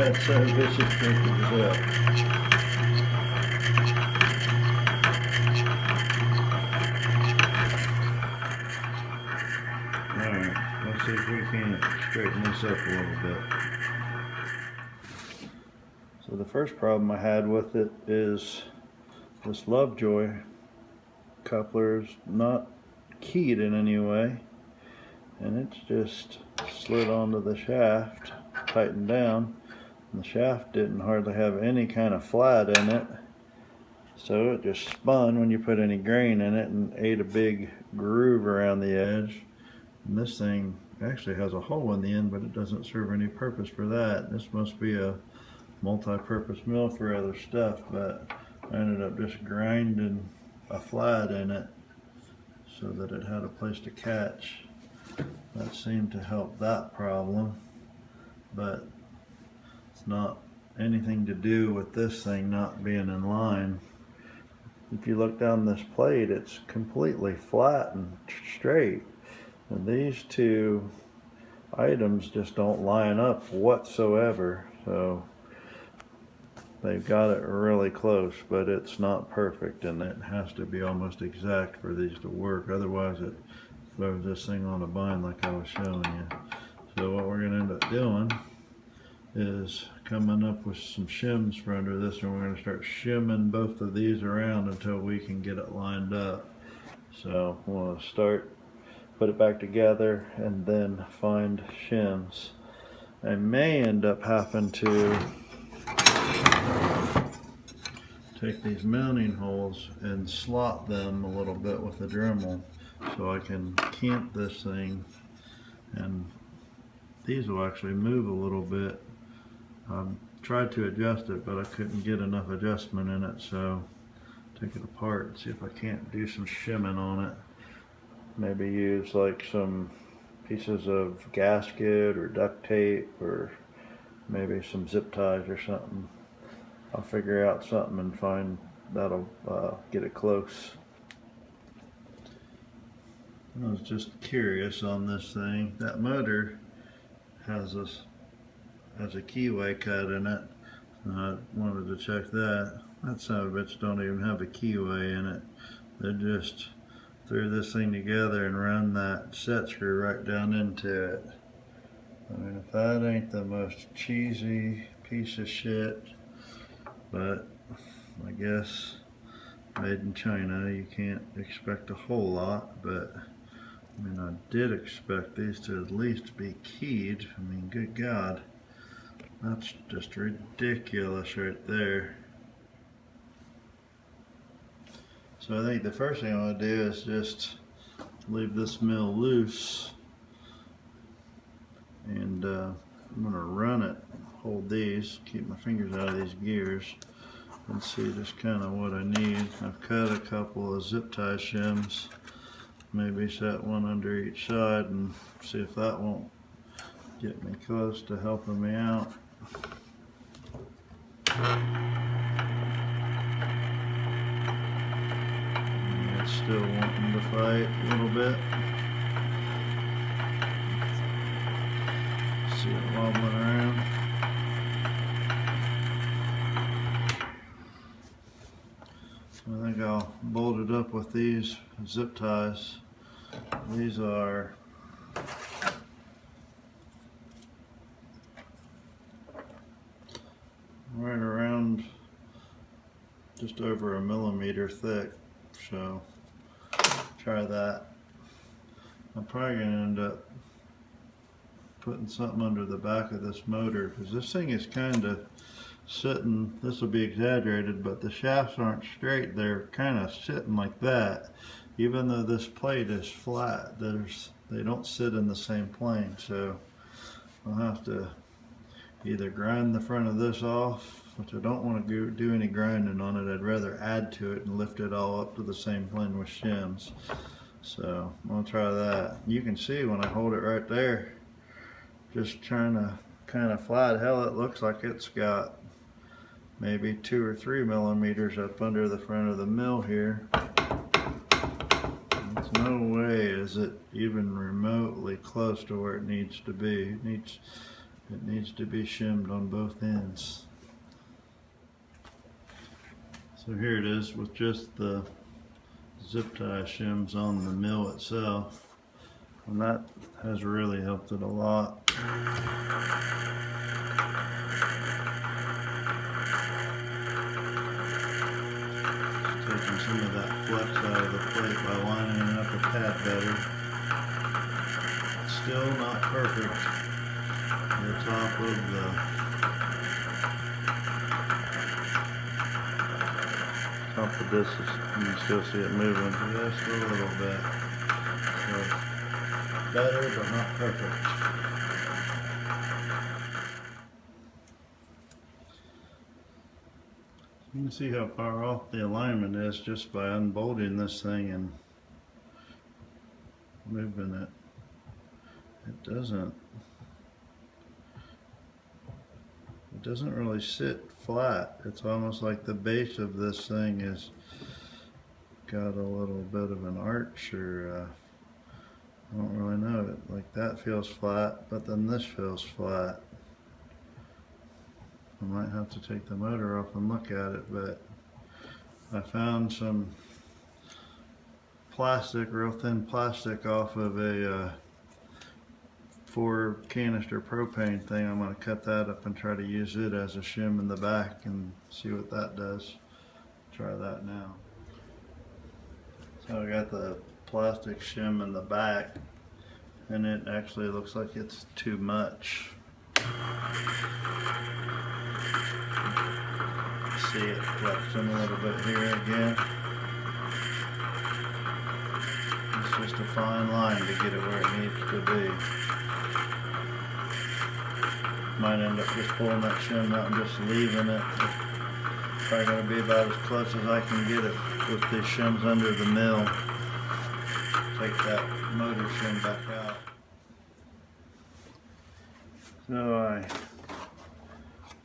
That son of a bitch is drinking as hell. Alright, let's see if we can straighten this up a little bit. So the first problem I had with it is this Lovejoy coupler's not keyed in any way, and it's just slid onto the shaft, tightened down, and the shaft didn't hardly have any kind of flat in it, so it just spun when you put any grain in it and ate a big groove around the edge. And this thing actually has a hole in the end, but it doesn't serve any purpose for that. This must be a multi-purpose mill for other stuff, but I ended up just grinding a flat in it so that it had a place to catch. That seemed to help that problem, but it's not anything to do with this thing not being in line. If you look down this plate, it's completely flat and straight, and these two items just don't line up whatsoever. So they've got it really close, but it's not perfect, and it has to be almost exact for these to work. Otherwise it throws this thing on a bind like I was showing you. So what we're going to end up doing is coming up with some shims for under this, and we're going to start shimming both of these around until we can get it lined up. So we'll start, put it back together, and then find shims. I may end up having to take these mounting holes and slot them a little bit with a Dremel so I can cant this thing, and these will actually move a little bit. Tried to adjust it, but I couldn't get enough adjustment in it, so take it apart and see if I can't do some shimming on it. Maybe use like some pieces of gasket or duct tape, or maybe some zip ties or something. I'll figure out something and find that'll get it close. I was just curious on this thing. That motor has a keyway cut in it. I wanted to check that. That son of a bitch don't even have a keyway in it. They just threw this thing together and run that set screw right down into it. I mean, if that ain't the most cheesy piece of shit, but I guess made in China, you can't expect a whole lot, but I mean, I did expect these to at least be keyed. I mean, good God, that's just ridiculous right there. So I think the first thing I want to do is just leave this mill loose, and I'm going to run it, hold these, keep my fingers out of these gears, and see just kind of what I need. I've cut a couple of zip tie shims, maybe set one under each side and see if that won't get me close to helping me out. It's still wanting to fight a little bit. See it wobbling around. I think I'll bolt it up with these zip ties. These are right around just over a millimeter thick, so try that. I'm probably going to end up putting something under the back of this motor, because this thing is kind of sitting, this will be exaggerated, but the shafts aren't straight. They're kind of sitting like that. Even though this plate is flat, they don't sit in the same plane. So I'll have to either grind the front of this off, which I don't want to do any grinding on it. I'd rather add to it and lift it all up to the same plane with shims. So I'll try that. You can see when I hold it right there, just trying to kind of flat. Hell, it looks like it's got maybe 2 or 3 millimeters up under the front of the mill here. There's no way is it even remotely close to where it needs to be. It needs It needs to be shimmed on both ends. So here it is with just the zip tie shims on the mill itself, and that has really helped it a lot. Taking some of that flex out of the plate by lining it up a tad better. Still not perfect. The top of this is, you can still see it moving just a little bit. So better, but not perfect. You can see how far off the alignment is just by unbolting this thing and moving it. It doesn't really sit flat. It's almost like the base of this thing is got a little bit of an arch, or I don't really know. It like that feels flat, but then this feels flat. I might have to take the motor off and look at it, but I found some plastic, real thin plastic off of a 4 canister propane thing. I'm going to cut that up and try to use it as a shim in the back and see what that does. Try that now. So I got the plastic shim in the back, and it actually looks like it's too much. See it flexing a little bit here again. It's just a fine line to get it where it needs to be. Might end up just pulling that shim out and just leaving it. It's probably going to be about as close as I can get it with the shims under the mill. Take that motor shim back out. So I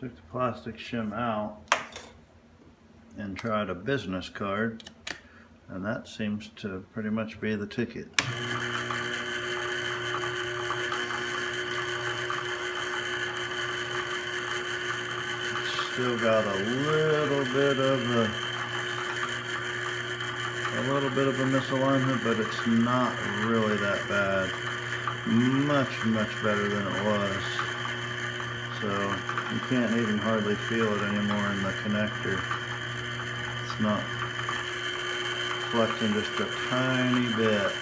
took the plastic shim out and tried a business card, and that seems to pretty much be the ticket. It's still got a little bit of a misalignment, but it's not really that bad. Much better than it was. So you can't even hardly feel it anymore in the connector. It's not flexing just a tiny bit.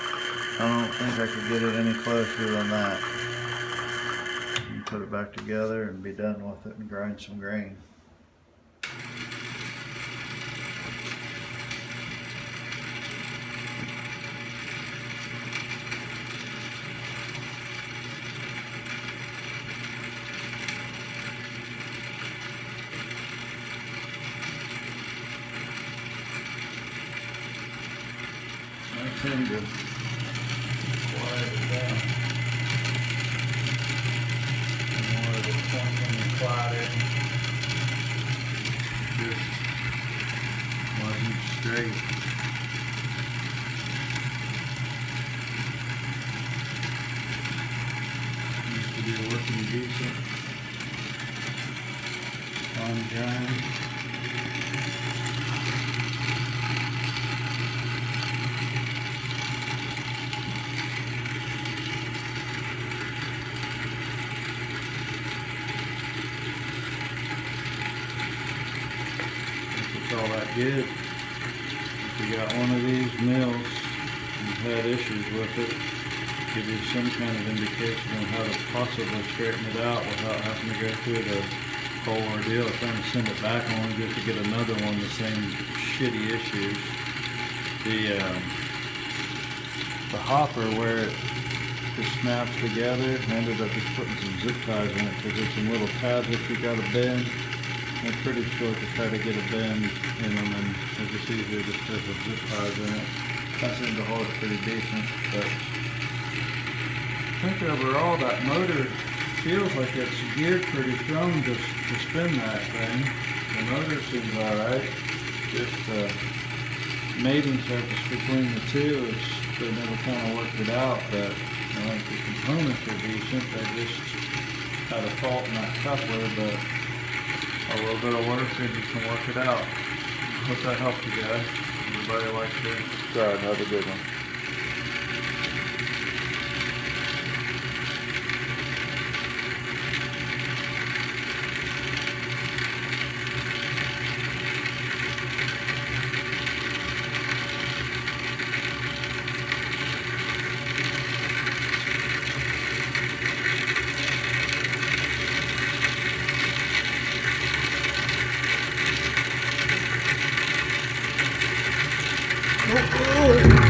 I don't think I could get it any closer than that. And put it back together and be done with it and grind some grain. I tend to quiet it down. The more of it's pointing and quiet, just wasn't straight. Used to be working decent on grind. All that good. If you got one of these mills and you've had issues with it, give you some kind of indication on how to possibly straighten it out without having to go through the whole ordeal of trying to send it back only just to get another one the same shitty issues. The hopper where it just snaps together, I ended up just putting some zip ties in it because there's some little tabs that you got to bend. They're pretty short to try to get a bend in them, and it's just easier just to put zip ties in it. That seemed to hold it pretty decent, but I think overall that motor feels like it's geared pretty strong to spin that thing. The motor seems alright. Just the mating surface between the two, they never kind of worked it out, but I think the components are decent. They just had a fault in that coupler, but a little bit of work and you can work it out. Hope that helped you guys. Everybody like share, subscribe. Have a good one. Oh, oh.